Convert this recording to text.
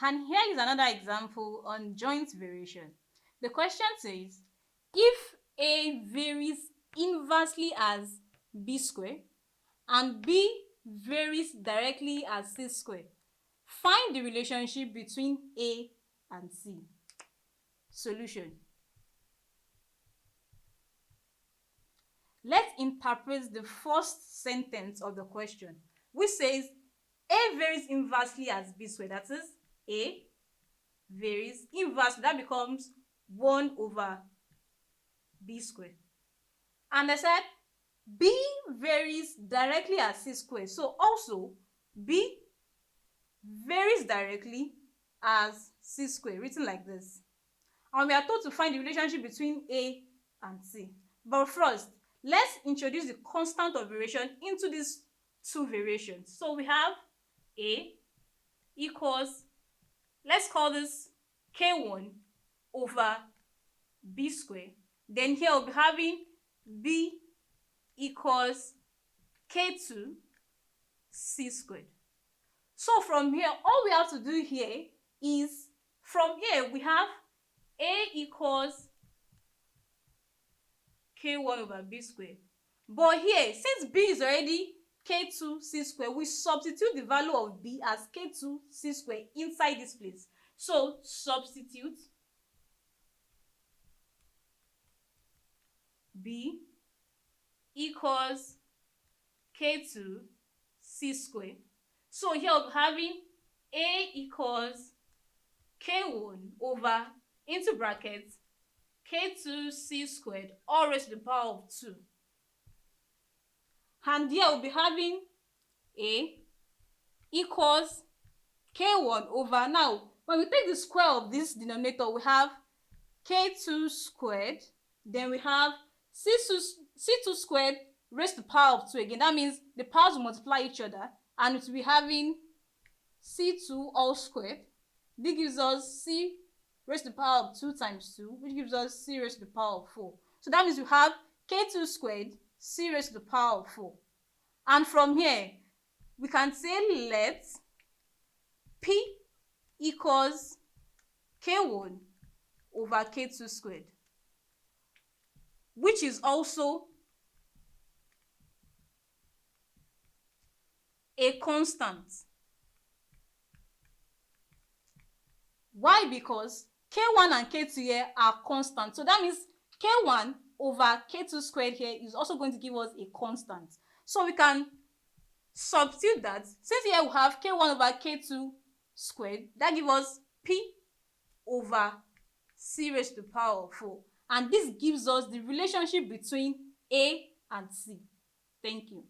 And here is another example on joint variation. The question says, if A varies inversely as B squared and B varies directly as C squared, find the relationship between A and C. Solution. Let's interpret the first sentence of the question, which says A varies inversely as B squared. That is, A varies inversely. That becomes 1 over B squared. And I said B varies directly as C squared. So also B varies directly as C squared, written like this. And we are told to find the relationship between A and C. But first, let's introduce the constant of variation into these two variations. So we have A equals, let's call this K1 over B squared. Then here we'll be having B equals K2 C squared. So from here, all we have to do here is, from here we have A equals K1 over B squared. But here, since B is already K2 C squared, we substitute the value of B as K2 C squared inside this place. So substitute B equals K2 C squared. So here we're having A equals K1 over, into brackets, K2 C squared all raised to the power of 2. And here we'll be having A equals K1 over, now when we take the square of this denominator, we have K2 squared, then we have C2 squared raised to the power of 2 again. That means the powers will multiply each other, and it will be having C2 all squared. This gives us C raised to the power of 2 times 2, which gives us C raised to the power of 4. So that means we have K2 squared C raised to the power of 4. And from here, we can say let P equals K1 over K2 squared, which is also a constant. Why? Because K1 and K2 here are constant. So that means K1 over K2 squared here is also going to give us a constant. So we can substitute that. Since here we have K1 over K2 squared, that gives us P over C raised to the power of 4. And this gives us the relationship between A and C. Thank you.